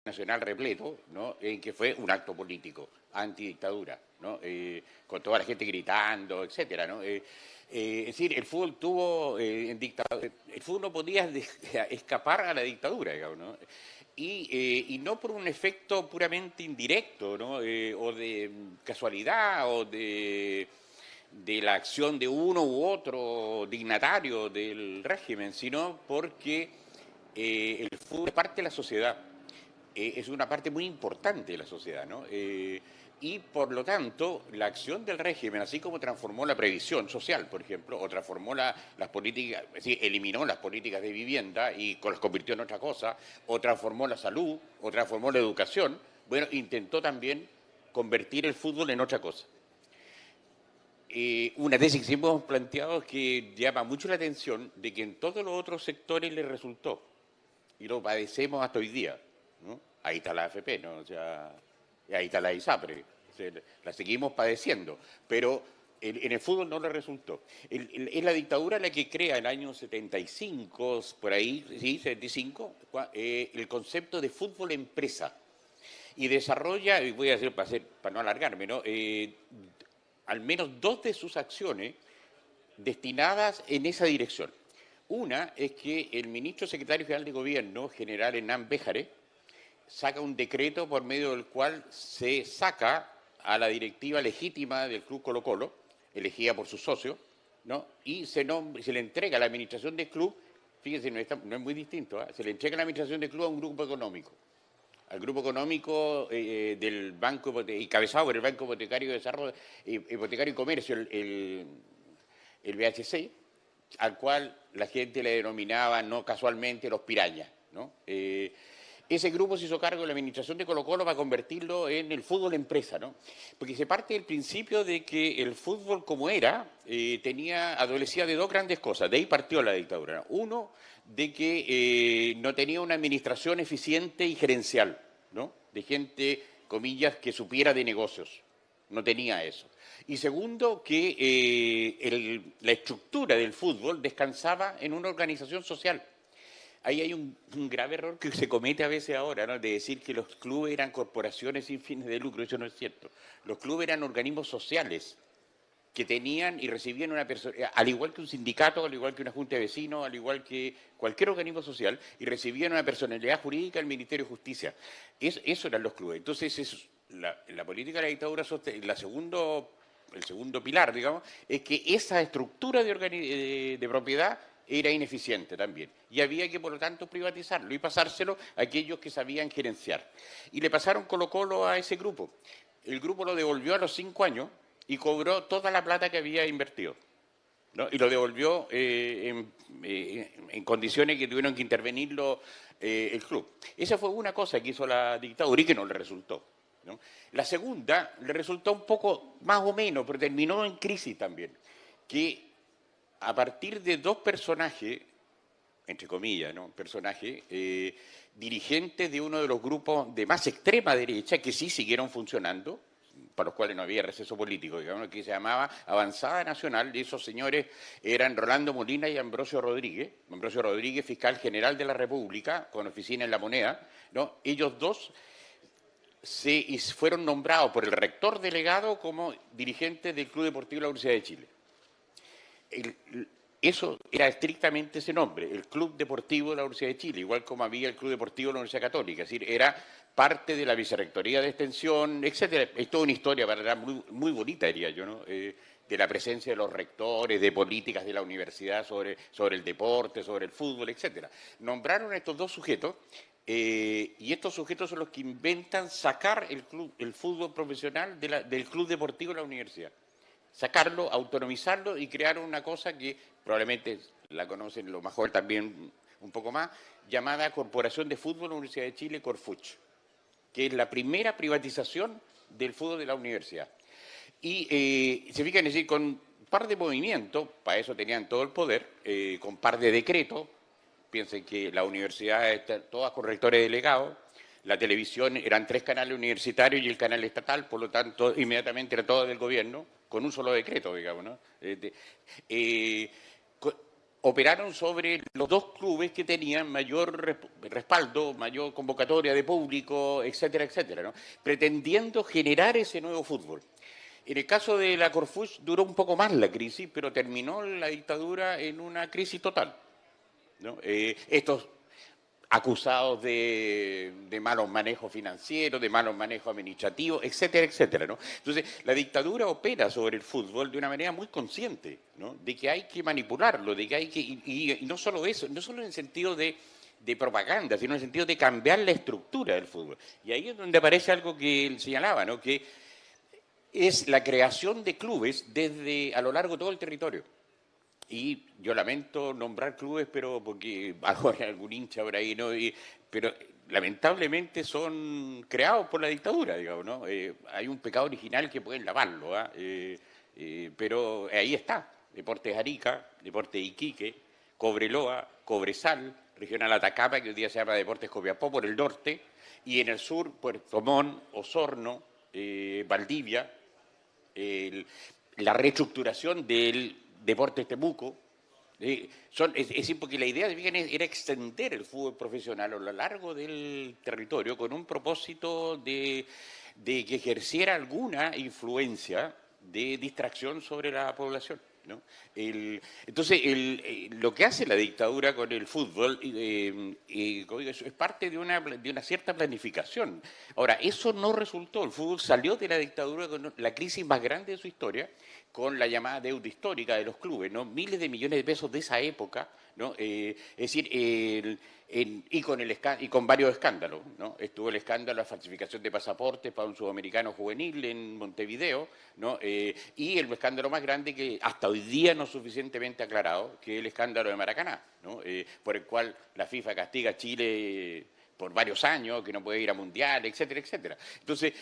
Nacional repleto, ¿no? En que fue un acto político, antidictadura, ¿no? Con toda la gente gritando, etcétera, ¿no? Es decir, el fútbol tuvo el fútbol no podía escapar a la dictadura, digamos, ¿no? Y no por un efecto puramente indirecto, ¿no? O de casualidad o de la acción de uno u otro dignatario del régimen, sino porque el fútbol es parte de la sociedad, es una parte muy importante de la sociedad, ¿no? Y por lo tanto, la acción del régimen, así como transformó la previsión social, por ejemplo, o transformó las políticas, es decir, eliminó las políticas de vivienda y las convirtió en otra cosa, o transformó la salud, o transformó la educación, bueno, intentó también convertir el fútbol en otra cosa. Una tesis que hemos planteado es que llama mucho la atención de que en todos los otros sectores le resultó, y lo padecemos hasta hoy día, ¿no? Ahí está la AFP, ¿no? O sea, ahí está la ISAPRE, o sea, la seguimos padeciendo, pero en el fútbol no le resultó. Es la dictadura la que crea en el año 75, por ahí, sí, 75, el concepto de fútbol empresa y desarrolla, y voy a decir para no alargarme, ¿no? Al menos dos de sus acciones destinadas en esa dirección. Una es que el ministro secretario general de Gobierno, general Hernán Béjare, saca un decreto por medio del cual se saca a la directiva legítima del Club Colo-Colo, elegida por sus socios, ¿no? Y se le entrega la administración del club, fíjense, no es muy distinto, ¿eh? Se le entrega la administración del club a un grupo económico, al grupo económico del Banco encabezado por el Banco Hipotecario de Desarrollo, Hipotecario y Comercio, el BHC, al cual la gente le denominaba no casualmente los pirañas, ¿no? Ese grupo se hizo cargo de la administración de Colo-Colo para convertirlo en el fútbol empresa, ¿no? Porque se parte del principio de que el fútbol como era adolecía de dos grandes cosas. De ahí partió la dictadura, ¿no? Uno, de que no tenía una administración eficiente y gerencial, ¿no? De gente, comillas, que supiera de negocios. No tenía eso. Y segundo, que la estructura del fútbol descansaba en una organización social. Ahí hay un grave error que se comete a veces ahora, ¿no? De decir que los clubes eran corporaciones sin fines de lucro. Eso no es cierto. Los clubes eran organismos sociales que tenían y recibían una persona, al igual que un sindicato, al igual que una junta de vecinos, al igual que cualquier organismo social, y recibían una personalidad jurídica del Ministerio de Justicia. Eso eran los clubes. Entonces, la política de la dictadura, el segundo pilar, digamos, es que esa estructura de propiedad era ineficiente también. Y había que, por lo tanto, privatizarlo y pasárselo a aquellos que sabían gerenciar. Y le pasaron Colo-Colo a ese grupo. El grupo lo devolvió a los 5 años y cobró toda la plata que había invertido, ¿no? Y lo devolvió en condiciones que tuvieron que intervenirlo el club. Esa fue una cosa que hizo la dictadura y que no le resultó, ¿no? La segunda le resultó un poco más o menos, pero terminó en crisis también, que a partir de dos personajes, entre comillas, ¿no? Personajes dirigentes de uno de los grupos de más extrema derecha que sí siguieron funcionando, para los cuales no había receso político, digamos, que se llamaba Avanzada Nacional, y esos señores eran Rolando Molina y Ambrosio Rodríguez, fiscal general de la República, con oficina en La Moneda, ¿no? Ellos dos fueron nombrados por el rector delegado como dirigentes del Club Deportivo de la Universidad de Chile. Eso era estrictamente ese nombre, el Club Deportivo de la Universidad de Chile, igual como había el Club Deportivo de la Universidad Católica, es decir, era parte de la Vicerrectoría de Extensión, etcétera. Es toda una historia, para muy, muy bonita, diría yo, ¿no? De la presencia de los rectores, de políticas de la universidad sobre el deporte, sobre el fútbol, etcétera. Nombraron a estos dos sujetos y estos sujetos son los que inventan sacar el fútbol profesional del Club Deportivo de la universidad. Sacarlo, autonomizarlo y crear una cosa que probablemente la conocen los más jóvenes también un poco más, llamada Corporación de Fútbol de la Universidad de Chile, Corfuch, que es la primera privatización del fútbol de la universidad. Y se fijan, es decir, con un par de movimientos, para eso tenían todo el poder, con un par de decretos, piensen que la universidad está todas con rectores delegados, la televisión eran 3 canales universitarios y el canal estatal, por lo tanto, inmediatamente era todo del gobierno, con un solo decreto, digamos, ¿no? operaron sobre los dos clubes que tenían mayor respaldo, mayor convocatoria de público, etcétera, etcétera, ¿no? Pretendiendo generar ese nuevo fútbol. En el caso de la Corfuch duró un poco más la crisis, pero terminó la dictadura en una crisis total, ¿no? Estos acusados de malos manejos financieros, de malos manejos administrativos, etcétera, etcétera, ¿no? Entonces, la dictadura opera sobre el fútbol de una manera muy consciente, ¿no? De que hay que manipularlo, de que hay que... Y no solo eso, no solo en el sentido de propaganda, sino en el sentido de cambiar la estructura del fútbol. Y ahí es donde aparece algo que él señalaba, ¿no? Que es la creación de clubes desde a lo largo de todo el territorio. Y yo lamento nombrar clubes, pero porque ahora algún hincha por ahí, ¿no? Pero lamentablemente son creados por la dictadura, digamos, ¿no? Hay un pecado original que pueden lavarlo, ¿ah? Pero ahí está. Deportes Arica, Deportes Iquique, Cobreloa, Cobresal, Regional Atacama, que hoy día se llama Deportes Copiapó por el norte, y en el sur, Puerto Montt, Osorno, Valdivia, la reestructuración del Deportes Temuco. Es decir, porque la idea de Vigan era extender el fútbol profesional a lo largo del territorio con un propósito de que ejerciera alguna influencia de distracción sobre la población, ¿no? Entonces, lo que hace la dictadura con el fútbol es parte de una cierta planificación. Ahora, eso no resultó. El fútbol salió de la dictadura con la crisis más grande de su historia, con la llamada deuda histórica de los clubes, ¿no? Miles de millones de pesos de esa época, ¿no? Es decir, y con varios escándalos, ¿no? Estuvo el escándalo de la falsificación de pasaportes para un sudamericano juvenil en Montevideo, ¿no? Y el escándalo más grande que hasta hoy día no es suficientemente aclarado, que es el escándalo de Maracaná, ¿no? Por el cual la FIFA castiga a Chile por varios años, que no puede ir a mundial, etcétera, etcétera. Entonces,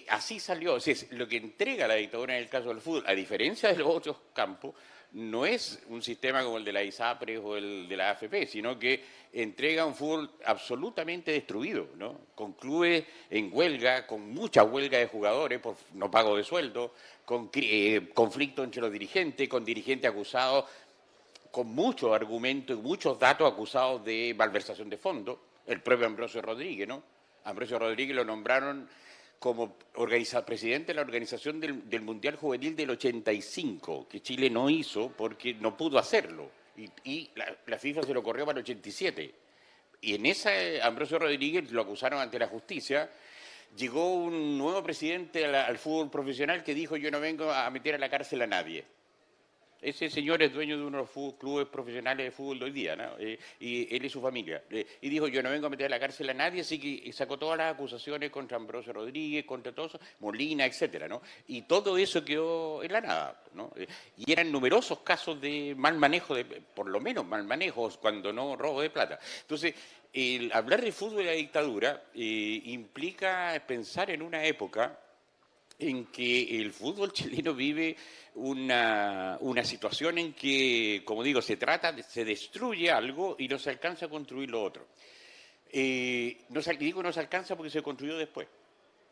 así salió. O sea, lo que entrega la dictadura en el caso del fútbol, a diferencia de los otros campos, no es un sistema como el de la ISAPRES o el de la AFP, sino que entrega un fútbol absolutamente destruido, ¿no? Con clubes en huelga, con mucha huelga de jugadores por no pago de sueldo, con conflicto entre los dirigentes, con dirigentes acusados, con muchos argumentos y muchos datos acusados de malversación de fondos. El propio Ambrosio Rodríguez, ¿no? Ambrosio Rodríguez lo nombraron como presidente de la organización del Mundial Juvenil del 85, que Chile no hizo porque no pudo hacerlo. Y la FIFA se lo corrió para el 87. Y en esa, Ambrosio Rodríguez lo acusaron ante la justicia. Llegó un nuevo presidente al fútbol profesional que dijo: yo no vengo a meter a la cárcel a nadie. Ese señor es dueño de uno de los clubes profesionales de fútbol de hoy día, ¿no? Y él y su familia. Y dijo: yo no vengo a meter a la cárcel a nadie, así que sacó todas las acusaciones contra Ambrosio Rodríguez, contra todos, Molina, etcétera, ¿no? Y todo eso quedó en la nada, ¿no? Y eran numerosos casos de mal manejo, por lo menos mal manejos, cuando no robo de plata. Entonces, el hablar de fútbol y la dictadura implica pensar en una época en que el fútbol chileno vive una situación en que, como digo, se destruye algo y no se alcanza a construir lo otro. Digo no se alcanza porque se construyó después.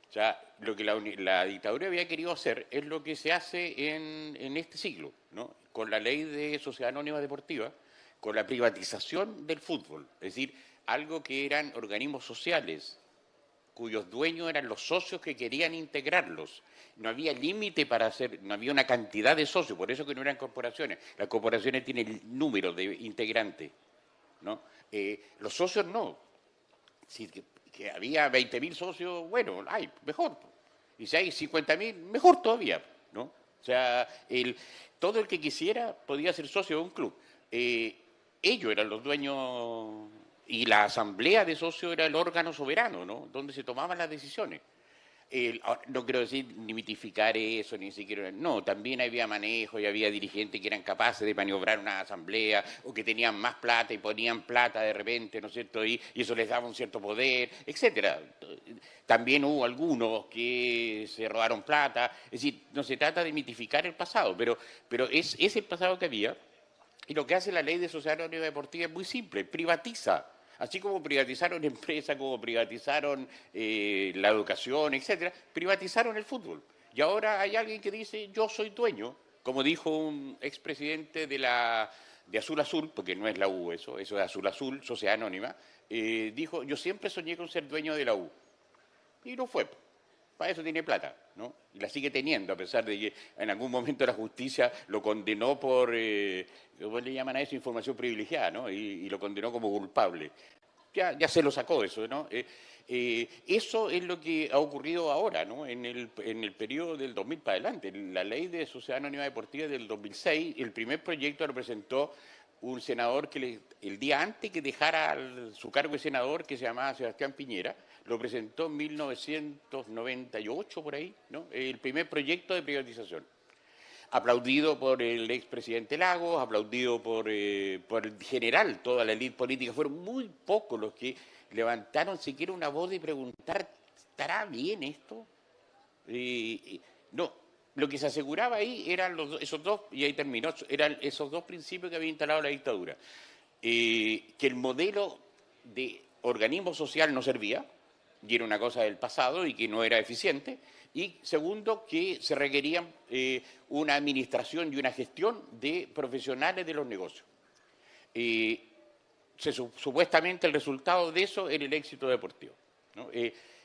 O sea, lo que la dictadura había querido hacer es lo que se hace en este siglo, ¿no? Con la ley de sociedad anónima deportiva, con la privatización del fútbol. Es decir, algo que eran organismos sociales, cuyos dueños eran los socios que querían integrarlos. No había límite para hacer, no había una cantidad de socios, por eso que no eran corporaciones. Las corporaciones tienen número de integrantes, ¿no? Los socios no. Si que había 20.000 socios, bueno, hay, mejor. Y si hay 50.000, mejor todavía, ¿no? O sea, todo el que quisiera podía ser socio de un club. Ellos eran los dueños y la asamblea de socios era el órgano soberano, ¿no? Donde se tomaban las decisiones. No quiero decir ni mitificar eso, ni siquiera. No, también había manejo y había dirigentes que eran capaces de maniobrar una asamblea o que tenían más plata y ponían plata de repente, ¿no es cierto? Y eso les daba un cierto poder, etcétera. También hubo algunos que se robaron plata. Es decir, no se trata de mitificar el pasado, pero es el pasado que había. Y lo que hace la ley de sociedad anónima deportiva es muy simple: privatiza. Así como privatizaron empresas, como privatizaron la educación, etcétera, privatizaron el fútbol. Y ahora hay alguien que dice: yo soy dueño, como dijo un expresidente de de Azul Azul, porque no es la U eso es Azul Azul, Sociedad Anónima, dijo, yo siempre soñé con ser dueño de la U. Y no fue. Para eso tiene plata, ¿no? Y la sigue teniendo, a pesar de que en algún momento la justicia lo condenó por, ¿cómo le llaman a eso? Información privilegiada, ¿no? Y lo condenó como culpable. Ya se lo sacó eso, ¿no? Eso es lo que ha ocurrido ahora, ¿no? En el periodo del 2000 para adelante. La ley de Sociedad Anónima Deportiva del 2006, el primer proyecto lo presentó un senador que el día antes que dejara su cargo de senador, que se llamaba Sebastián Piñera, lo presentó en 1998, por ahí, ¿no? El primer proyecto de privatización. Aplaudido por el expresidente Lagos, aplaudido por el general, toda la élite política. Fueron muy pocos los que levantaron siquiera una voz de preguntar, ¿estará bien esto? No, lo que se aseguraba ahí eran esos dos, y ahí terminó, eran esos dos principios que había instalado la dictadura. Que el modelo de organismo social no servía, y era una cosa del pasado y que no era eficiente, y segundo, que se requerían una administración y una gestión de profesionales de los negocios. Supuestamente el resultado de eso era el éxito deportivo, ¿no?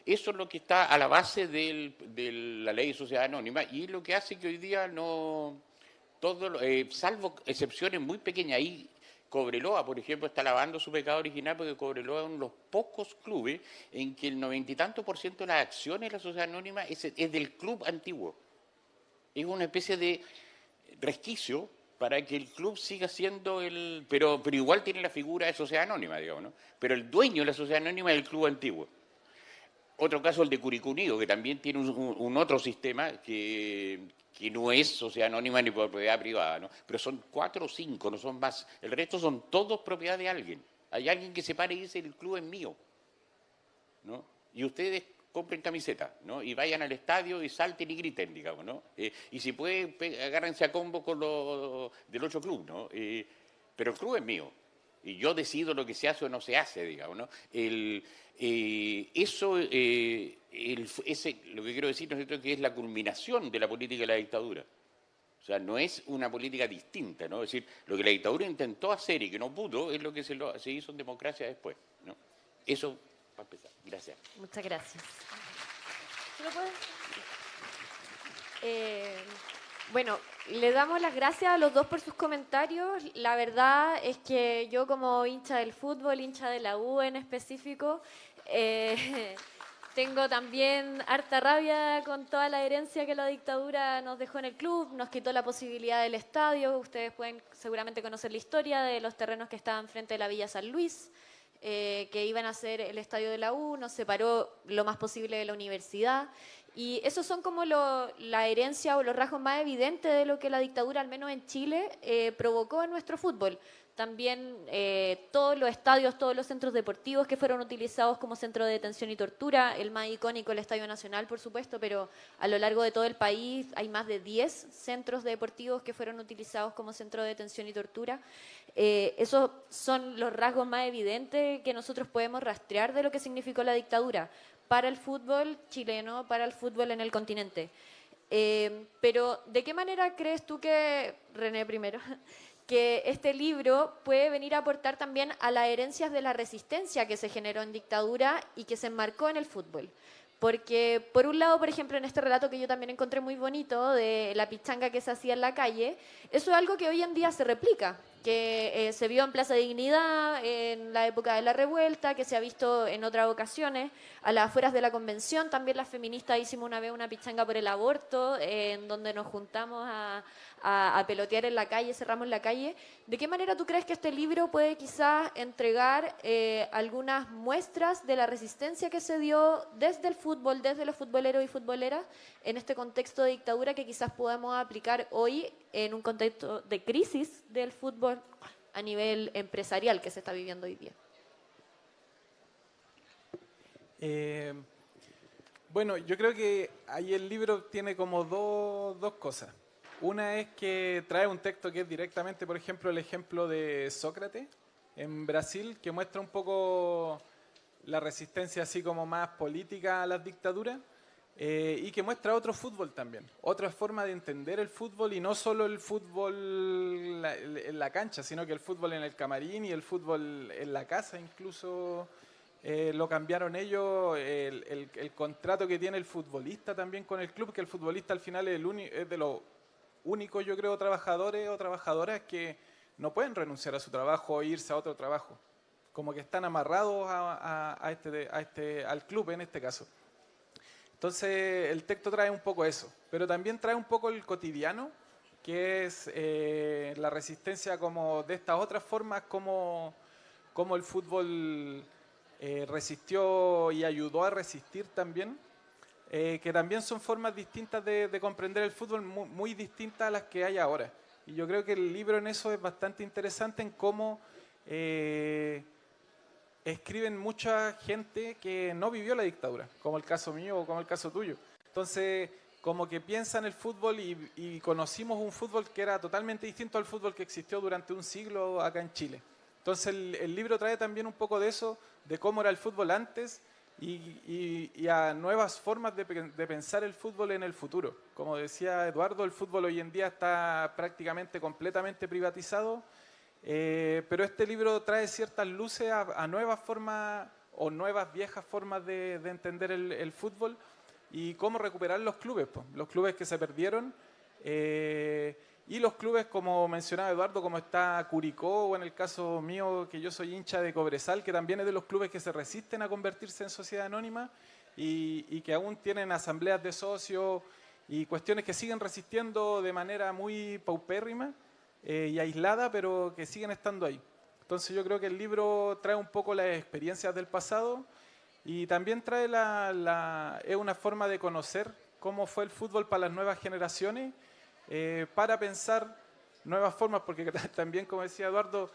Eso es lo que está a la base de la ley de sociedad anónima y lo que hace que hoy día no, salvo excepciones muy pequeñas, ahí Cobreloa, por ejemplo, está lavando su pecado original porque Cobreloa es uno de los pocos clubes en que el 90 y tanto por ciento de las acciones de la sociedad anónima es del club antiguo. Es una especie de resquicio para que el club siga siendo pero igual tiene la figura de sociedad anónima, digamos, ¿no? Pero el dueño de la sociedad anónima es el club antiguo. Otro caso, el de Curicó Unido, que también tiene un otro sistema que no es sociedad anónima ni propiedad privada, ¿no? Pero son 4 o 5, no son más. El resto son todos propiedad de alguien. Hay alguien que se pare y dice, el club es mío, ¿no? Y ustedes compren camiseta, ¿no? Y vayan al estadio y salten y griten, digamos, ¿no? Y si pueden, agárrense a combo con los del otro club, ¿no? Pero el club es mío. Y yo decido lo que se hace o no se hace, digamos, ¿no? Lo que quiero decir, ¿no es cierto?, que es la culminación de la política de la dictadura. O sea, no es una política distinta, ¿no? Es decir, lo que la dictadura intentó hacer y que no pudo es lo que se hizo en democracia después, ¿no? Eso, para empezar. Gracias. Muchas gracias. Bueno, le damos las gracias a los dos por sus comentarios. La verdad es que yo como hincha del fútbol, hincha de la U en específico, tengo también harta rabia con toda la herencia que la dictadura nos dejó en el club, nos quitó la posibilidad del estadio. Ustedes pueden seguramente conocer la historia de los terrenos que estaban frente de la Villa San Luis, que iban a ser el estadio de la U, nos separó lo más posible de la universidad. Y esos son como la herencia o los rasgos más evidentes de lo que la dictadura, al menos en Chile, provocó en nuestro fútbol. También todos los estadios, todos los centros deportivos que fueron utilizados como centro de detención y tortura, el más icónico, el Estadio Nacional, por supuesto, pero a lo largo de todo el país hay más de 10 centros deportivos que fueron utilizados como centro de detención y tortura. Esos son los rasgos más evidentes que nosotros podemos rastrear de lo que significó la dictadura para el fútbol chileno, para el fútbol en el continente. Pero, ¿de qué manera crees tú que, René primero, que este libro puede venir a aportar también a las herencias de la resistencia que se generó en dictadura y que se enmarcó en el fútbol? Porque, por un lado, por ejemplo, en este relato que yo también encontré muy bonito, de la pichanga que se hacía en la calle, eso es algo que hoy en día se replica, que se vio en Plaza Dignidad en la época de la revuelta, que se ha visto en otras ocasiones. A las afueras de la convención también las feministas hicimos una vez una pichanga por el aborto, en donde nos juntamos a pelotear en la calle, cerramos la calle. ¿De qué manera tú crees que este libro puede quizás entregar algunas muestras de la resistencia que se dio desde el fútbol, desde los futboleros y futboleras, en este contexto de dictadura que quizás podamos aplicar hoy en un contexto de crisis del fútbol a nivel empresarial que se está viviendo hoy día? Bueno, yo creo que ahí el libro tiene como dos cosas. Una es que trae un texto que es directamente, por ejemplo, el ejemplo de Sócrates en Brasil, que muestra un poco la resistencia así como más política a las dictaduras. y que muestra otro fútbol también, otra forma de entender el fútbol y no solo el fútbol en la cancha, sino que el fútbol en el camarín y el fútbol en la casa incluso. Lo cambiaron ellos, el contrato que tiene el futbolista también con el club, que el futbolista al final es de los únicos, yo creo, trabajadores o trabajadoras que no pueden renunciar a su trabajo o irse a otro trabajo, como que están amarrados al club en este caso. Entonces el texto trae un poco eso, pero también trae un poco el cotidiano, que es la resistencia como de estas otras formas, como el fútbol resistió y ayudó a resistir también, que también son formas distintas de comprender el fútbol, muy distintas a las que hay ahora. Y yo creo que el libro en eso es bastante interesante en cómo escriben mucha gente que no vivió la dictadura, como el caso mío o como el caso tuyo. Entonces, como que piensan el fútbol y conocimos un fútbol que era totalmente distinto al fútbol que existió durante un siglo acá en Chile. Entonces, el libro trae también un poco de eso, de cómo era el fútbol antes y a nuevas formas de pensar el fútbol en el futuro. Como decía Eduardo, el fútbol hoy en día está prácticamente completamente privatizado. Pero este libro trae ciertas luces a nuevas formas o nuevas viejas formas de entender el fútbol y cómo recuperar los clubes, pues, los clubes que se perdieron y los clubes, como mencionaba Eduardo, como está Curicó o en el caso mío, que yo soy hincha de Cobresal, que también es de los clubes que se resisten a convertirse en sociedad anónima y que aún tienen asambleas de socios y cuestiones que siguen resistiendo de manera muy paupérrima y aislada, pero que siguen estando ahí. Entonces yo creo que el libro trae un poco las experiencias del pasado y también trae es una forma de conocer cómo fue el fútbol para las nuevas generaciones, para pensar nuevas formas, porque también, como decía Eduardo,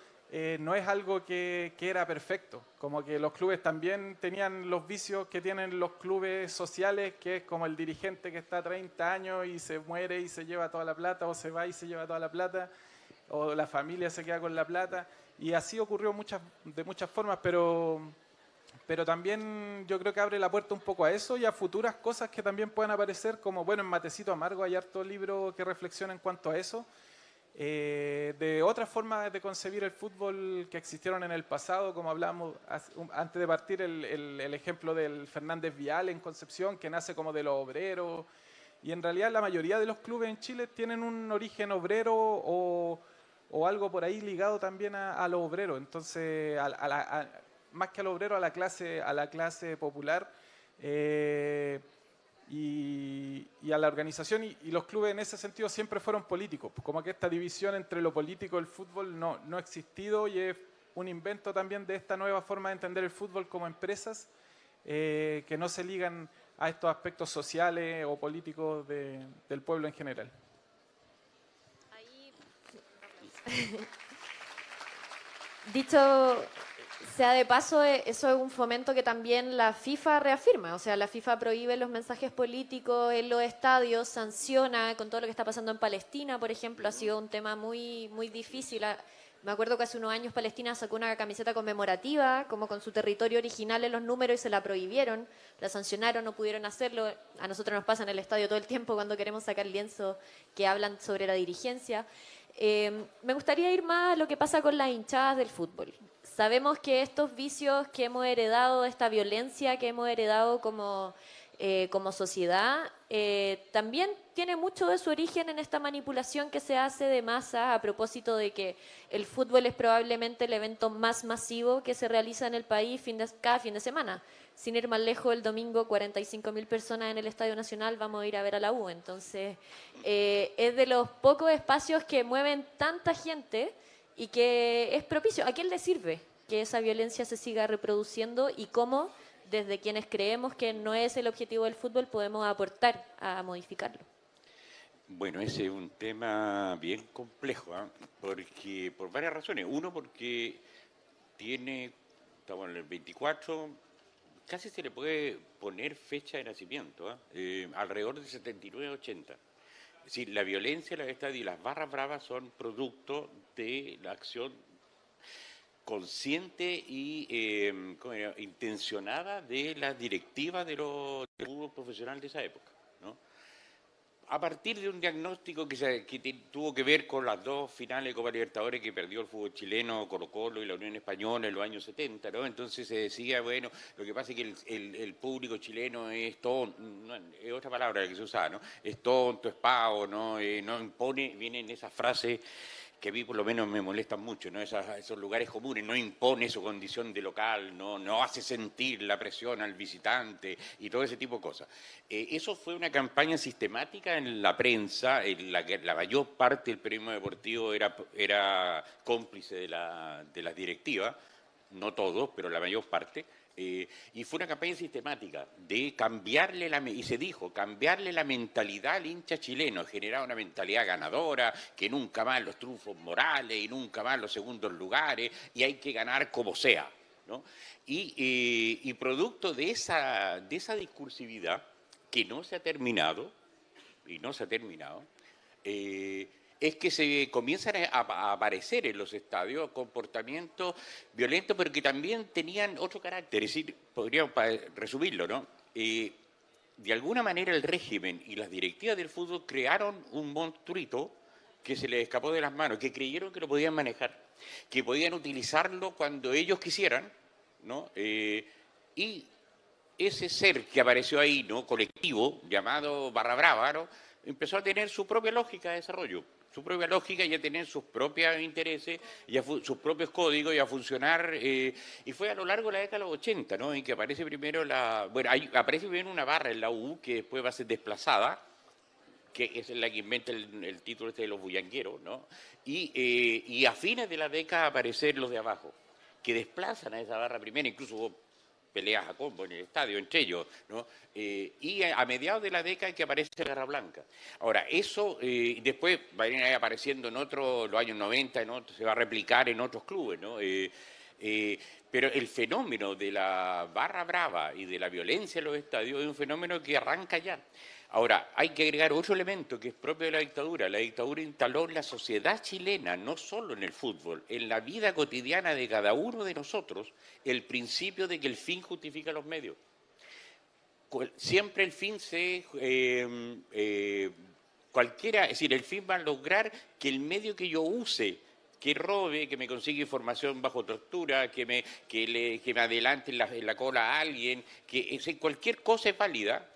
no es algo que era perfecto, como que los clubes también tenían los vicios que tienen los clubes sociales, que es como el dirigente que está 30 años y se muere y se lleva toda la plata, o se va y se lleva toda la plata, o la familia se queda con la plata, y así ocurrió de muchas formas, pero también yo creo que abre la puerta un poco a eso y a futuras cosas que también puedan aparecer, como bueno, en Matecito Amargo hay harto libro que reflexiona en cuanto a eso, de otras formas de concebir el fútbol que existieron en el pasado, como hablamos antes de partir, el ejemplo del Fernández Vial en Concepción, que nace como de los obreros, y en realidad la mayoría de los clubes en Chile tienen un origen obrero o algo por ahí ligado también a los obreros. Entonces, más que al obrero, a la clase popular y a la organización. Y los clubes en ese sentido siempre fueron políticos. Como que esta división entre lo político y el fútbol no ha existido y es un invento también de esta nueva forma de entender el fútbol como empresas que no se ligan a estos aspectos sociales o políticos del pueblo en general. Dicho sea de paso, eso es un fomento que también la FIFA reafirma. O sea, la FIFA prohíbe los mensajes políticos en los estadios, sanciona con todo lo que está pasando en Palestina, por ejemplo. Ha sido un tema muy, muy difícil. Me acuerdo que hace unos años Palestina sacó una camiseta conmemorativa, como con su territorio original en los números, y se la prohibieron, la sancionaron, no pudieron hacerlo. A nosotros nos pasa en el estadio todo el tiempo cuando queremos sacar lienzos que hablan sobre la dirigencia. Me gustaría ir más a lo que pasa con las hinchadas del fútbol. Sabemos que estos vicios que hemos heredado, esta violencia que hemos heredado como sociedad, también tiene mucho de su origen en esta manipulación que se hace de masa a propósito de que el fútbol es probablemente el evento más masivo que se realiza en el país cada fin de semana. Sin ir más lejos, el domingo 45.000 personas en el Estadio Nacional vamos a ir a ver a la U. Entonces, es de los pocos espacios que mueven tanta gente y que es propicio. ¿A quién le sirve que esa violencia se siga reproduciendo y cómo, desde quienes creemos que no es el objetivo del fútbol, podemos aportar a modificarlo? Bueno, ese es un tema bien complejo, porque por varias razones. Uno, porque estamos en el 24, casi se le puede poner fecha de nacimiento, alrededor de 79-80. Es decir, la violencia, la estadía y las barras bravas son producto de la acción consciente y intencionada de las directivas del fútbol profesional de esa época, ¿no? A partir de un diagnóstico que tuvo que ver con las dos finales de Copa Libertadores que perdió el fútbol chileno, Colo-Colo y la Unión Española en los años 70, ¿no? Entonces se decía, bueno, lo que pasa es que el público chileno es tonto, no, es otra palabra que se usaba, ¿no? Es tonto, es pavo, ¿no? No impone, vienen esas frases que a mí por lo menos me molestan mucho, ¿no? Esos lugares comunes, no impone su condición de local, no hace sentir la presión al visitante y todo ese tipo de cosas. Eso fue una campaña sistemática en la prensa, en la que la mayor parte del periodismo deportivo era cómplice de las directivas, no todos, pero la mayor parte. Y fue una campaña sistemática de cambiarle y se dijo, cambiarle la mentalidad al hincha chileno, generar una mentalidad ganadora, que nunca más los triunfos morales y nunca más los segundos lugares, y hay que ganar como sea, ¿no? Y producto de esa discursividad, que no se ha terminado, es que se comienzan a aparecer en los estadios comportamientos violentos, pero que también tenían otro carácter. Es decir, podríamos resumirlo, ¿no? De alguna manera el régimen y las directivas del fútbol crearon un monstruito que se les escapó de las manos, que creyeron que lo podían manejar, que podían utilizarlo cuando ellos quisieran, ¿no? Y ese ser que apareció ahí, ¿no? Colectivo, llamado Barra Brava, ¿no? Empezó a tener su propia lógica de desarrollo, su propia lógica y a tener sus propios intereses y sus propios códigos y a funcionar. Y fue a lo largo de la década de los 80, ¿no? En que aparece primero aparece primero una barra en la U que después va a ser desplazada, que es la que inventa el título este de los bullangueros, ¿no? Y a fines de la década aparecen los de abajo, que desplazan a esa barra primero, incluso hubo peleas a combo en el estadio entre ellos, ¿no? Y a mediados de la década que aparece la Garra Blanca. Ahora, eso después va a ir apareciendo en los años 90, se va a replicar en otros clubes, ¿no? Pero el fenómeno de la barra brava y de la violencia en los estadios es un fenómeno que arranca ya. Ahora, hay que agregar otro elemento que es propio de la dictadura. La dictadura instaló en la sociedad chilena, no solo en el fútbol, en la vida cotidiana de cada uno de nosotros, el principio de que el fin justifica los medios. Siempre el fin cualquiera, es decir, el fin va a lograr que el medio que yo use, que robe, que me consiga información bajo tortura, que me adelante en la cola a alguien, cualquier cosa es válida.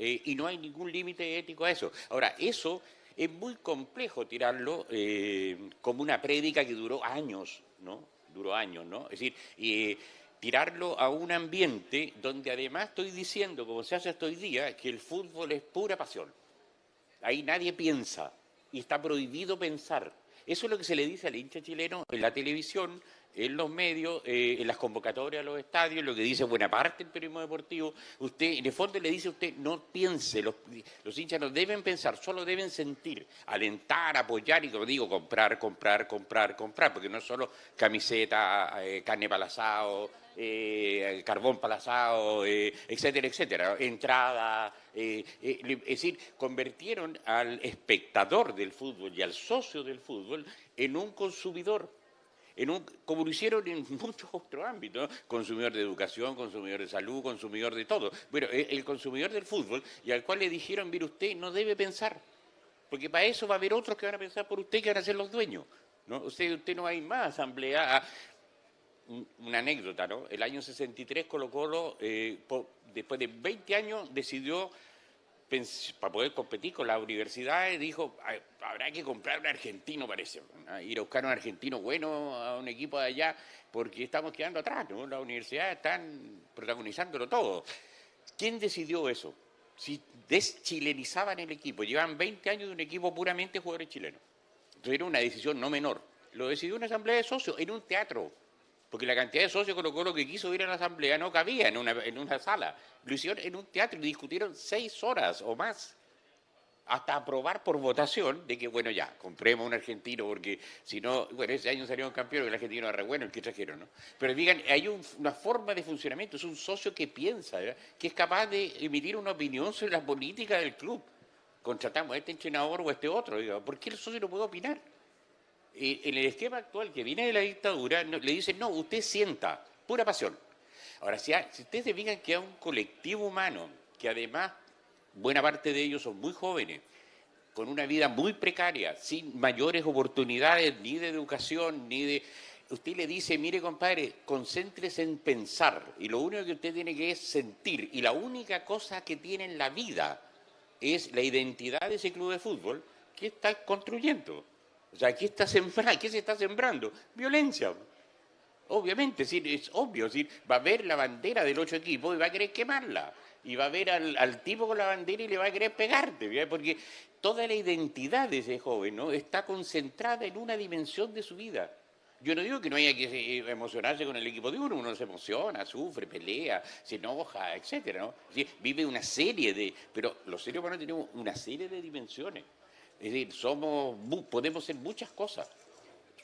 Y no hay ningún límite ético a eso. Ahora, eso es muy complejo tirarlo como una prédica que duró años, ¿no? Duró años, ¿no? Es decir, tirarlo a un ambiente donde además estoy diciendo, como se hace hasta hoy día, que el fútbol es pura pasión. Ahí nadie piensa y está prohibido pensar. Eso es lo que se le dice al hincha chileno en la televisión, en los medios, en las convocatorias a los estadios, lo que dice buena parte del periodismo deportivo. Usted, en el fondo le dice a usted, no piense, los hinchas no deben pensar, solo deben sentir, alentar, apoyar y, como digo, comprar, porque no es solo camiseta, carne para el asado, carbón para el asado, etcétera, etcétera, entrada. Es decir, convirtieron al espectador del fútbol y al socio del fútbol en un consumidor. Como lo hicieron en muchos otros ámbitos, ¿no? Consumidor de educación, consumidor de salud, consumidor de todo. Bueno, el consumidor del fútbol, y al cual le dijeron, mire, usted no debe pensar, porque para eso va a haber otros que van a pensar por usted, que van a ser los dueños, ¿no? Usted no va a ir más a asamblea. Una anécdota, ¿no? El año 63 Colo-Colo, después de 20 años, decidió, para poder competir con las universidades, dijo, habrá que comprar un argentino, parece, ¿no? Ir a buscar un argentino bueno a un equipo de allá, porque estamos quedando atrás, ¿no? Las universidades están protagonizándolo todo. ¿Quién decidió eso? Si deschilenizaban el equipo, llevan 20 años de un equipo puramente jugadores chilenos. Entonces era una decisión no menor. Lo decidió una asamblea de socios en un teatro, porque la cantidad de socios Colo-Colo que quiso ir a la asamblea no cabía en una sala. Lo hicieron en un teatro y discutieron 6 horas o más, hasta aprobar por votación de que, bueno, ya, compremos un argentino, porque si no, bueno, ese año salieron campeones, el argentino era re bueno, el que trajeron, ¿no? Pero digan, hay una forma de funcionamiento, es un socio que piensa, ¿verdad? Que es capaz de emitir una opinión sobre la política del club. Contratamos a este entrenador o a este otro, digo, ¿por qué el socio no puede opinar? En el esquema actual que viene de la dictadura, le dicen, no, usted sienta, pura pasión. Ahora, si ustedes se fijan que hay un colectivo humano, que además buena parte de ellos son muy jóvenes, con una vida muy precaria, sin mayores oportunidades ni de educación, ni de... Usted le dice, mire compadre, concéntrese en pensar, y lo único que usted tiene que es sentir, y la única cosa que tiene en la vida es la identidad de ese club de fútbol que está construyendo. O sea, ¿qué se está sembrando? Violencia. Obviamente, es obvio, va a ver la bandera del 8 equipos y va a querer quemarla. Y va a ver al tipo con la bandera y le va a querer pegarte, ¿verdad? Porque toda la identidad de ese joven, ¿no?, está concentrada en una dimensión de su vida. Yo no digo que no haya que emocionarse con el equipo de uno se emociona, sufre, pelea, se enoja, etcétera, ¿no? Sí, vive una serie de... Pero los seres humanos tenemos una serie de dimensiones. Es decir, podemos ser muchas cosas.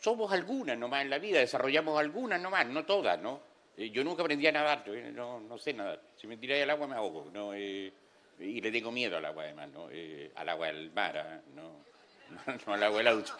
Somos algunas nomás en la vida, desarrollamos algunas nomás, no todas, ¿no? Yo nunca aprendí a nadar, no sé nadar. Si me tiráis al agua me ahogo, ¿no? Y le tengo miedo al agua además, ¿no? Al agua del mar, ¿no? No al agua de la ducha.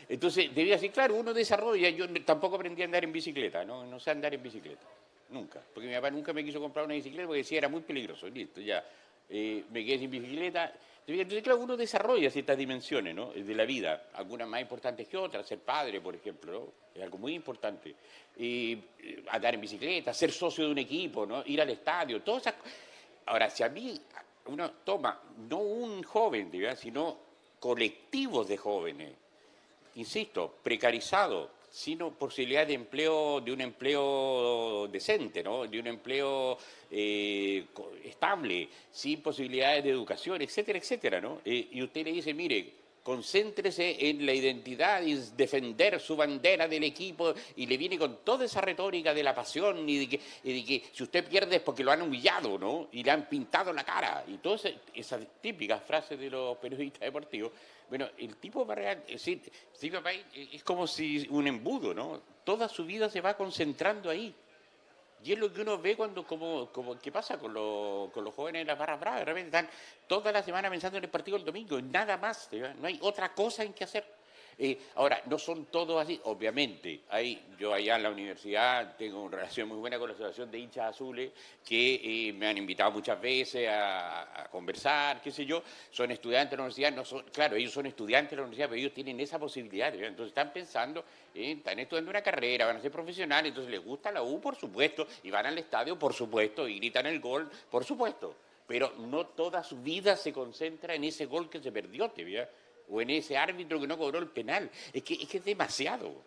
Entonces, debía decir, claro, uno desarrolla, yo tampoco aprendí a andar en bicicleta, no sé andar en bicicleta, nunca. Porque mi papá nunca me quiso comprar una bicicleta porque decía era muy peligroso, listo, ya. Me quedé sin bicicleta. Entonces, claro, uno desarrolla ciertas dimensiones, ¿no?, de la vida, algunas más importantes que otras, ser padre, por ejemplo, ¿no?, es algo muy importante. Andar en bicicleta, ser socio de un equipo, ¿no?, ir al estadio, todas esas cosas. Ahora, si a mí uno toma, no un joven, ¿verdad?, sino colectivos de jóvenes, insisto, precarizados, sin posibilidad de empleo, de un empleo decente, ¿no?, de un empleo estable, sin posibilidades de educación, etcétera, etcétera, ¿no? Y usted le dice, mire, concéntrese en la identidad y defender su bandera del equipo, y le viene con toda esa retórica de la pasión y de que si usted pierde es porque lo han humillado, ¿no?, y le han pintado la cara, y todas esas típicas frases de los periodistas deportivos. Bueno, el tipo va a decir, es como si un embudo, ¿no? Toda su vida se va concentrando ahí. Y es lo que uno ve cuando, ¿qué pasa con los jóvenes de las barras bravas? De repente están toda la semana pensando en el partido del domingo, en nada más, ¿verdad? No hay otra cosa en que hacer. Ahora, no son todos así, obviamente. Yo allá en la universidad tengo una relación muy buena con la Asociación de Hinchas Azules, que me han invitado muchas veces a conversar, qué sé yo. Son estudiantes de la universidad, claro, ellos son estudiantes de la universidad, pero ellos tienen esa posibilidad, ¿verdad? Entonces están pensando, están estudiando una carrera, van a ser profesionales, entonces les gusta la U, por supuesto, y van al estadio, por supuesto, y gritan el gol, por supuesto. Pero no toda su vida se concentra en ese gol que se perdió, ¿verdad?, o en ese árbitro que no cobró el penal. Es que es demasiado.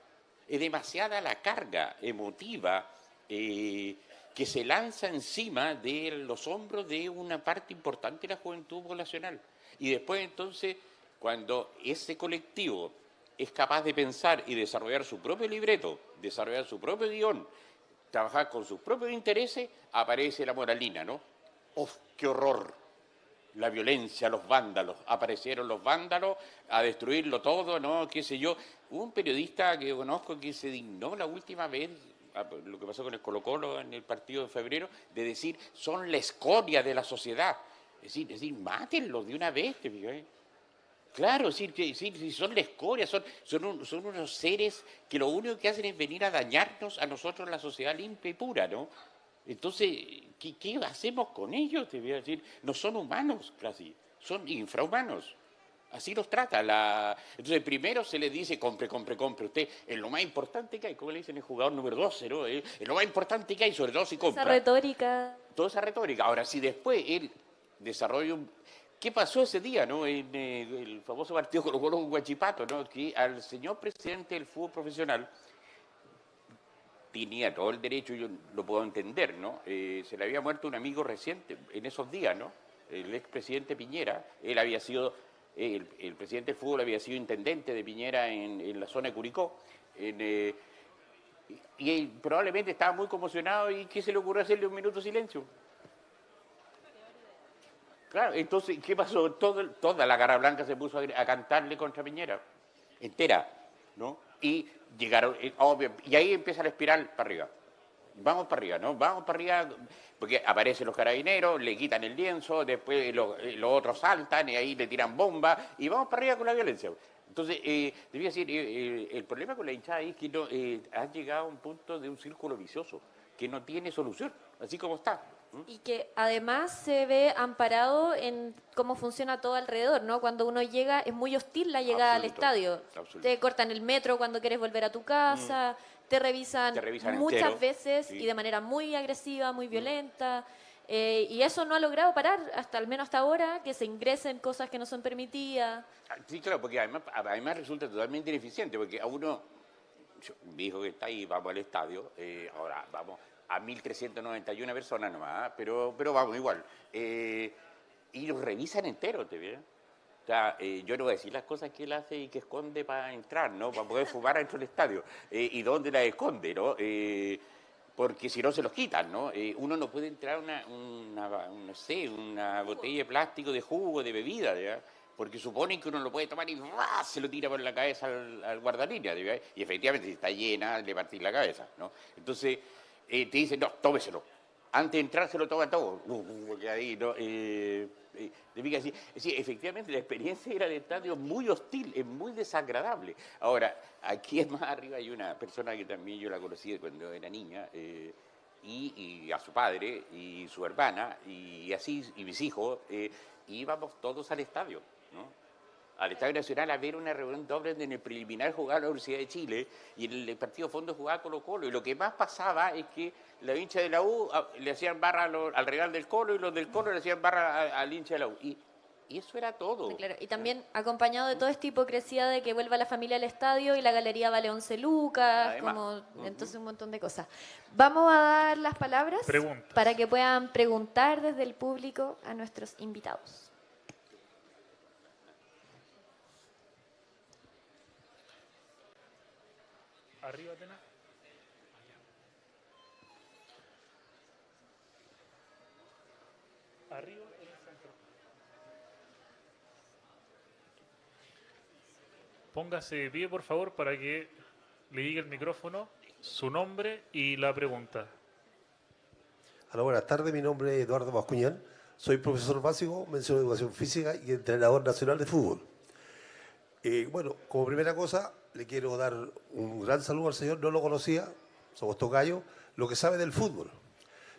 Es demasiada la carga emotiva que se lanza encima de los hombros de una parte importante de la juventud poblacional. Y después, entonces, cuando ese colectivo es capaz de pensar y desarrollar su propio libreto, desarrollar su propio guión, trabajar con sus propios intereses, aparece la moralina, ¿no? ¡Oh, qué horror! La violencia, los vándalos, aparecieron los vándalos a destruirlo todo, ¿no? Qué sé yo. Hubo un periodista que conozco que se dignó la última vez, lo que pasó con el Colo-Colo en el partido de febrero, de decir, son la escoria de la sociedad. Es decir, mátenlos de una vez, ¿te fijas? Claro, si son la escoria, son unos seres que lo único que hacen es venir a dañarnos a nosotros, la sociedad limpia y pura, ¿no? Entonces, ¿qué hacemos con ellos? Te voy a decir, no son humanos casi, son infrahumanos. Así los trata. Entonces, primero se les dice, compre. Usted es lo más importante que hay. ¿Cómo le dicen el jugador número 12, ¿no? Es lo más importante que hay, sobre todo si compra. Esa retórica. Toda esa retórica. Ahora, si después él desarrolla ¿Qué pasó ese día, no? En el famoso partido Colo-Colo con Huachipato, ¿no? Que al señor presidente del fútbol profesional tenía todo el derecho, yo lo puedo entender, ¿no? Se le había muerto un amigo reciente en esos días, ¿no? El expresidente Piñera, él había sido, el presidente del fútbol había sido intendente de Piñera en la zona de Curicó, y él probablemente estaba muy conmocionado y ¿qué se le ocurrió hacerle un minuto de silencio? Claro, entonces, ¿qué pasó? Toda la Garra Blanca se puso a cantarle contra Piñera, entera, ¿no? Y llegaron, obvio, y ahí empieza la espiral para arriba. Vamos para arriba, ¿no? Vamos para arriba, porque aparecen los carabineros, le quitan el lienzo, después los otros saltan y ahí le tiran bombas, y vamos para arriba con la violencia. Entonces, Entonces, debía decir, el problema con la hinchada es que no, has llegado a un punto de un círculo vicioso que no tiene solución, así como está. Y que además se ve amparado en cómo funciona todo alrededor, ¿no? Cuando uno llega, es muy hostil la llegada al Absoluto, estadio. absoluto. Te cortan el metro cuando quieres volver a tu casa, te revisan muchas entero, veces sí. y de manera muy agresiva, muy violenta. Y eso no ha logrado parar, hasta al menos hasta ahora, que se ingresen cosas que no son permitidas. Sí, claro, porque además resulta totalmente ineficiente, porque a uno, mi hijo que está ahí, vamos al estadio, ahora vamos a 1.391 personas nomás, pero vamos igual. Y los revisan enteros, ¿te ves? O sea, yo no voy a decir las cosas que él hace y que esconde para entrar, ¿no? Para poder fumar dentro del estadio. Y dónde las esconde, ¿no? Porque si no se los quitan, ¿no? Uno no puede entrar no sé, una botella de plástico de jugo, de bebida, ¿ya? Porque suponen que uno lo puede tomar y ¡ah! Se lo tira por la cabeza al guardalínea, ¿ya? Y efectivamente si está llena le partís la cabeza, ¿no? Entonces te dicen, no, tómeselo. Antes de entrar se lo toma todo. Porque ahí, ¿no? Sí, efectivamente la experiencia era de estadio muy hostil, es muy desagradable. Ahora, aquí más arriba hay una persona que también yo la conocí cuando era niña, y a su padre, y su hermana, y así, y mis hijos, íbamos todos al estadio, ¿no? Al Estadio Nacional a ver una reunión doble donde en el preliminar jugaba la Universidad de Chile y en el partido fondo jugaba Colo-Colo. Y lo que más pasaba es que los hinchas de la U le hacían barra al rival del Colo y los del Colo le hacían barra al hincha de la U. Y eso era todo. Claro, y también acompañado de toda esta hipocresía de que vuelva la familia al estadio y la galería vale 11 lucas, Además. Entonces un montón de cosas. Vamos a dar las palabras Preguntas. para que puedan preguntar desde el público a nuestros invitados. Arriba, Tena. Arriba en el centro. Póngase de pie, por favor, para que le diga el micrófono su nombre y la pregunta. Hola, buenas tardes. Mi nombre es Eduardo Bascuñán. Soy profesor básico, mención de educación física y entrenador nacional de fútbol. Bueno, como primera cosa, le quiero dar un gran saludo al señor. No lo conocía, somos tocayos, lo que sabe del fútbol.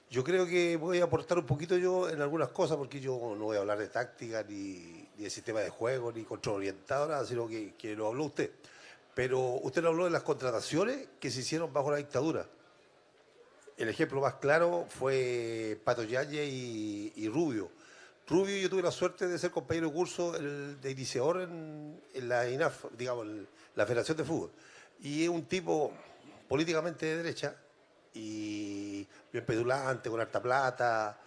Yo creo que voy a aportar un poquito yo en algunas cosas, porque yo no voy a hablar de táctica, ni de sistema de juego, ni control orientado, nada, sino que lo habló usted. Pero usted lo habló de las contrataciones que se hicieron bajo la dictadura. El ejemplo más claro fue Pato Yáñez y Rubio. Rubio, yo tuve la suerte de ser compañero de curso de iniciador en la INAF, digamos, la Federación de Fútbol. Y es un tipo políticamente de derecha y bien pedulante, con harta plata.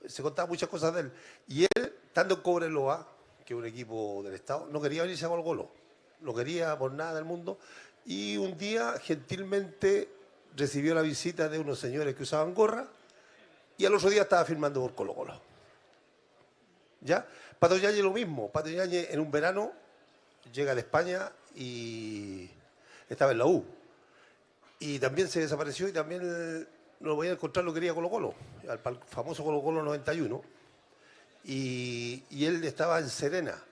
Se contaban muchas cosas de él. Y él, estando en Cobreloa, que es un equipo del Estado, no quería venirse a Colo-Colo. No quería por nada del mundo. Y un día, gentilmente, recibió la visita de unos señores que usaban gorra y al otro día estaba firmando por Colo-Colo. ¿Ya? Pato Yáñez lo mismo. Pato Yáñez en un verano llega de España y estaba en la U. Y también se desapareció y también no lo voy a encontrar, lo quería Colo-Colo, al famoso Colo-Colo 91. Y él estaba en Serena.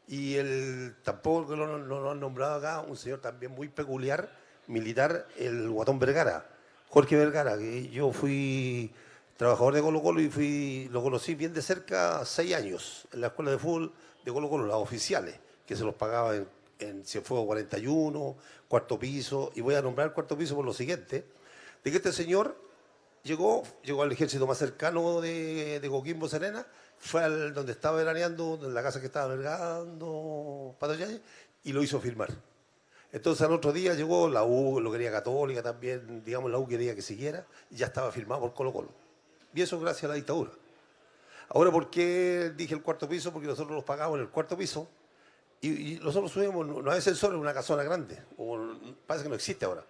Y él tampoco lo han nombrado acá, un señor también muy peculiar, militar, el Guatón Vergara, Jorge Vergara, que yo fui trabajador de Colo-Colo y lo conocí bien de cerca 6 años en la escuela de fútbol de Colo-Colo, las oficiales, que se los pagaba en Cienfuegos 41, cuarto piso, y voy a nombrar el cuarto piso por lo siguiente, de que este señor llegó al ejército más cercano de Coquimbo, Serena, fue al donde estaba veraneando, en la casa que estaba albergando Pato Yáñez, y lo hizo firmar. Entonces al otro día llegó la U, lo quería Católica también, digamos la U quería que siguiera, y ya estaba firmado por Colo-Colo. Y eso gracias a la dictadura. Ahora, ¿por qué dije el cuarto piso? Porque nosotros los pagamos en el cuarto piso, y nosotros subimos, no hay ascensor, en una casona grande, parece que no existe ahora.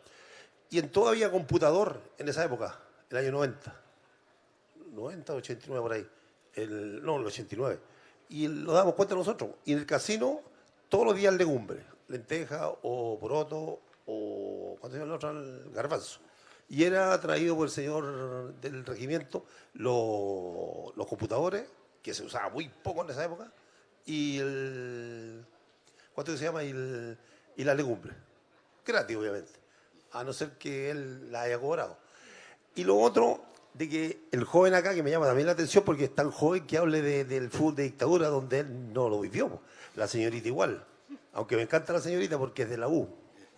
Y en todo había computador en esa época, el año 90, 89 por ahí. El 89. Y nos damos cuenta nosotros. Y en el casino, todos los días legumbres, lenteja o poroto o, ¿cuánto se llama el otro? El garbanzo. Y era traído por el señor del regimiento los computadores, que se usaba muy poco en esa época, y ¿cuánto se llama? Y la legumbre. Gratis, obviamente. A no ser que él la haya cobrado. Y lo otro, de que el joven acá, que me llama también la atención, porque es tan joven que hable del fútbol de dictadura donde él no lo vivió. Po. La señorita igual. Aunque me encanta la señorita porque es de la U,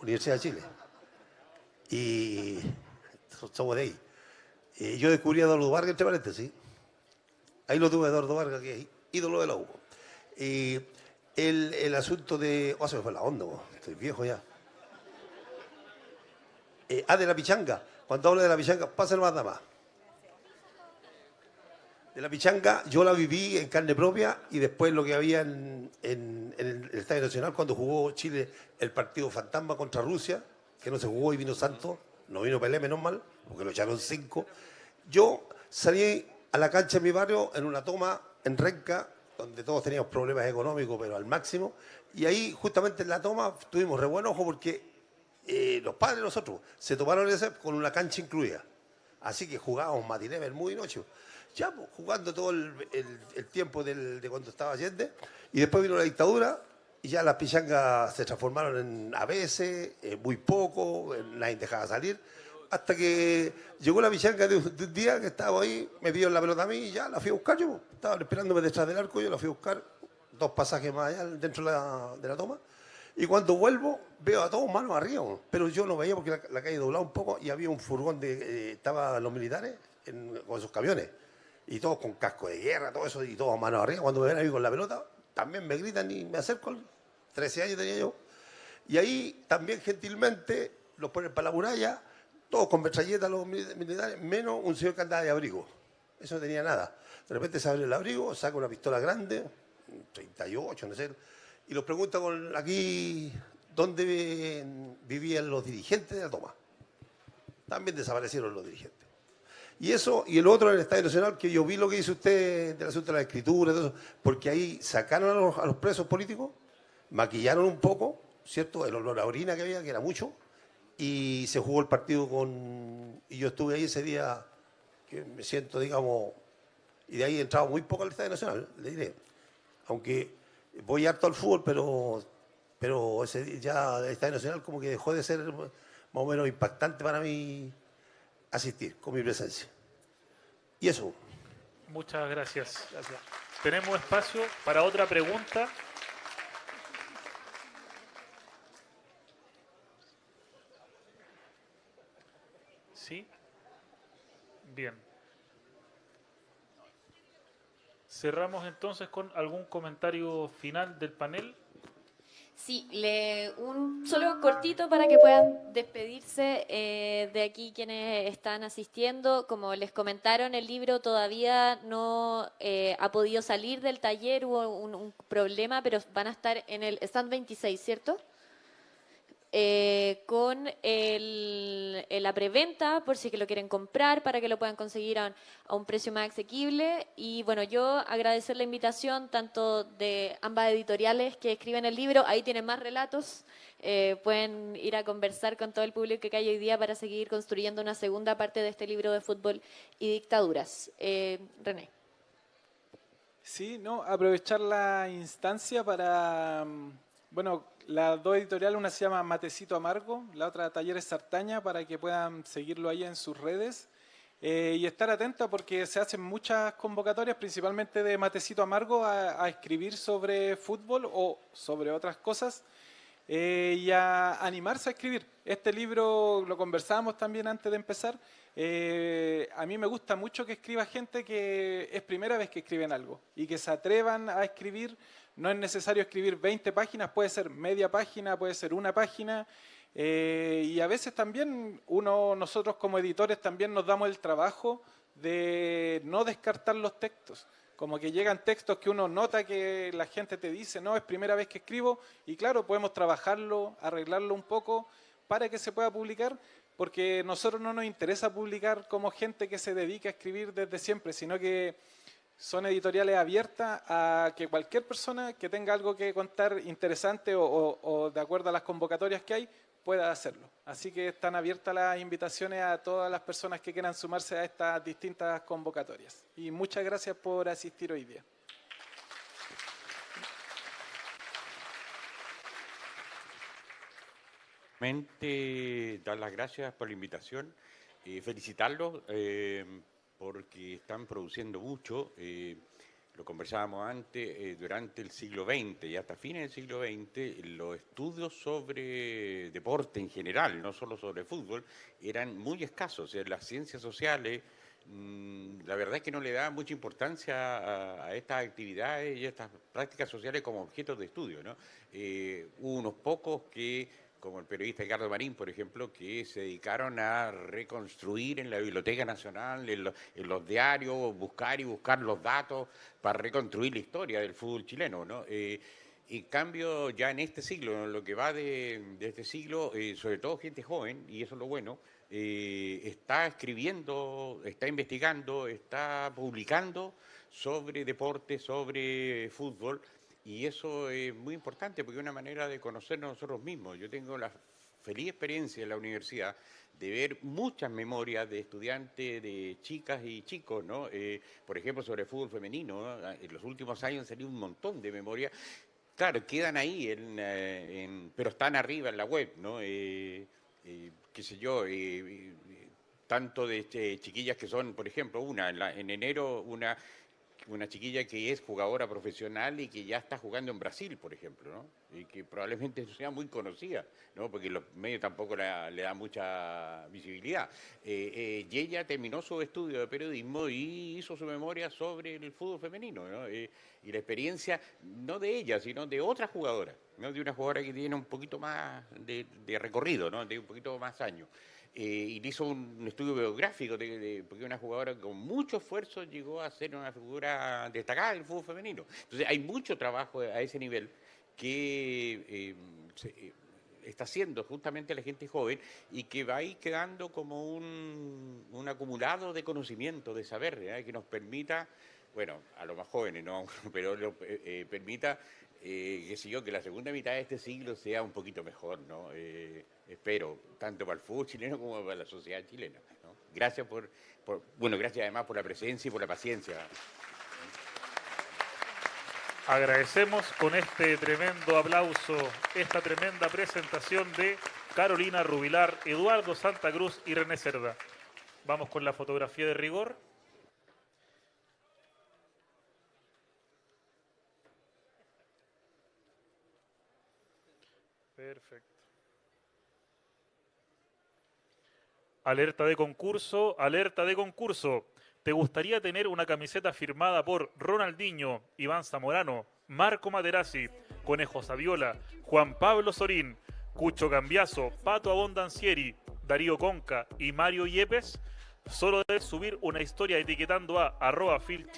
Universidad de Chile. Y somos de ahí. Yo descubrí a Eduardo Vargas, entre paréntesis. Ahí lo tuve, Eduardo Vargas, que es ídolo de la U. Y el asunto de... Oh, se me fue la onda, po. Estoy viejo ya. De la pichanga. Cuando hablo de la pichanga, pásenlo más damas. De la pichanga, yo la viví en carne propia y después lo que había en el Estadio Nacional cuando jugó Chile el partido fantasma contra Rusia, que no se jugó y vino Santos, no vino Pelé, menos mal, porque lo echaron 5. Yo salí a la cancha de mi barrio en una toma en Renca, donde todos teníamos problemas económicos, pero al máximo, y ahí justamente en la toma tuvimos re buen ojo porque los padres de nosotros se tomaron ese con una cancha incluida. Así que jugábamos matiné, muy noche. Ya, pues, jugando todo el tiempo de cuando estaba Allende. Y después vino la dictadura y ya las pichangas se transformaron en a veces, muy poco, nadie dejaba salir. Hasta que llegó la pichanga de un día que estaba ahí, me pidió la pelota a mí y ya la fui a buscar yo. Pues. Estaban esperándome detrás del arco, yo la fui a buscar 2 pasajes más allá dentro de la toma. Y cuando vuelvo, veo a todos manos arriba, pero yo no veía porque la calle doblaba un poco y había un furgón estaban los militares con sus camiones. Y todos con casco de guerra, todo eso, y todos manos arriba. Cuando me ven ahí con la pelota, también me gritan y me acerco. 13 años tenía yo. Y ahí también gentilmente los ponen para la muralla, todos con metralletas los militares, menos un señor que andaba de abrigo. Eso no tenía nada. De repente se abre el abrigo, saca una pistola grande, 38, no sé. Y los pregunta aquí dónde vivían los dirigentes de la toma. También desaparecieron los dirigentes. Y eso, y el otro en el Estadio Nacional, que yo vi lo que hizo usted del asunto de la escritura, todo eso, porque ahí sacaron a los presos políticos, maquillaron un poco, ¿cierto? El olor a orina que había, que era mucho, y se jugó el partido y yo estuve ahí ese día, que me siento, digamos, y de ahí he entrado muy poco al Estadio Nacional, le diré. Aunque voy harto al fútbol, pero ese día ya el Estadio Nacional como que dejó de ser más o menos impactante para mí asistir con mi presencia. Y eso. Muchas gracias. Gracias. Tenemos espacio para otra pregunta. ¿Sí? Bien. Cerramos entonces con algún comentario final del panel. Sí, solo cortito para que puedan despedirse de aquí quienes están asistiendo. Como les comentaron, el libro todavía no ha podido salir del taller, hubo un problema, pero van a estar en el stand 26, ¿cierto? Con la preventa, por si que lo quieren comprar, para que lo puedan conseguir a un precio más asequible. Y bueno, yo agradecer la invitación tanto de ambas editoriales que escriben el libro, ahí tienen más relatos, pueden ir a conversar con todo el público que hay hoy día para seguir construyendo una segunda parte de este libro de fútbol y dictaduras. René. Sí, no, aprovechar la instancia para, bueno, las 2 editoriales, una se llama Matecito Amargo, la otra Talleres Sartaña, para que puedan seguirlo ahí en sus redes. Y estar atenta porque se hacen muchas convocatorias, principalmente de Matecito Amargo, a escribir sobre fútbol o sobre otras cosas y a animarse a escribir. Este libro lo conversábamos también antes de empezar. A mí me gusta mucho que escriba gente que es primera vez que escriben algo y que se atrevan a escribir. No es necesario escribir 20 páginas, puede ser media página, puede ser una página. Y a veces también nosotros como editores también nos damos el trabajo de no descartar los textos. Como que llegan textos que uno nota que la gente te dice, no, es primera vez que escribo, y claro, podemos trabajarlo, arreglarlo un poco para que se pueda publicar, porque a nosotros no nos interesa publicar como gente que se dedica a escribir desde siempre, sino que son editoriales abiertas a que cualquier persona que tenga algo que contar interesante o de acuerdo a las convocatorias que hay, pueda hacerlo. Así que están abiertas las invitaciones a todas las personas que quieran sumarse a estas distintas convocatorias. Y muchas gracias por asistir hoy día. Dar las gracias por la invitación, felicitarlos porque están produciendo mucho. Lo conversábamos antes, durante el siglo XX y hasta fines del siglo XX, los estudios sobre deporte en general, no solo sobre fútbol, eran muy escasos. O sea, las ciencias sociales, la verdad es que no le daban mucha importancia a estas actividades y a estas prácticas sociales como objetos de estudio, ¿no? Hubo unos pocos que, como el periodista Edgardo Marín, por ejemplo, que se dedicaron a reconstruir en la Biblioteca Nacional, en los diarios, buscar los datos para reconstruir la historia del fútbol chileno, ¿no? En cambio, ya en este siglo, en lo que va de este siglo, sobre todo gente joven, y eso es lo bueno, está escribiendo, está investigando, está publicando sobre deporte, sobre fútbol. Y eso es muy importante porque es una manera de conocernos nosotros mismos. Yo tengo la feliz experiencia en la universidad de ver muchas memorias de estudiantes, de chicas y chicos, ¿no? Por ejemplo, sobre fútbol femenino, ¿no? En los últimos años han salido un montón de memorias. Claro, quedan ahí, pero están arriba en la web, ¿no? Qué sé yo, tanto de chiquillas que son, por ejemplo, en enero, una chiquilla que es jugadora profesional y que ya está jugando en Brasil, por ejemplo, ¿no? Y que probablemente sea muy conocida, ¿no? Porque los medios tampoco le dan mucha visibilidad. Y ella terminó su estudio de periodismo y hizo su memoria sobre el fútbol femenino, ¿no? Y la experiencia, no de ella, sino de otra jugadora, ¿no? De una jugadora que tiene un poquito más de recorrido, ¿no? De un poquito más años. Y hizo un estudio biográfico porque una jugadora con mucho esfuerzo llegó a ser una figura destacada del fútbol femenino. Entonces hay mucho trabajo a ese nivel que está haciendo justamente la gente joven y que va a ir quedando como un acumulado de conocimiento, de saber, que nos permita, bueno, a los más jóvenes, ¿no? Pero permita qué sé yo, que la segunda mitad de este siglo sea un poquito mejor, ¿no? Espero, tanto para el fútbol chileno como para la sociedad chilena, ¿no? Gracias gracias además por la presencia y por la paciencia. Agradecemos con este tremendo aplauso, esta tremenda presentación de Carolina Rubilar, Eduardo Santa Cruz y René Cerda. Vamos con la fotografía de rigor. Perfecto. Alerta de concurso, alerta de concurso. ¿Te gustaría tener una camiseta firmada por Ronaldinho, Iván Zamorano, Marco Materazzi, Conejo Saviola, Juan Pablo Sorín, Cucho Cambiaso, Pato Abondancieri, Darío Conca y Mario Yepes? Solo debes subir una historia etiquetando a @philchile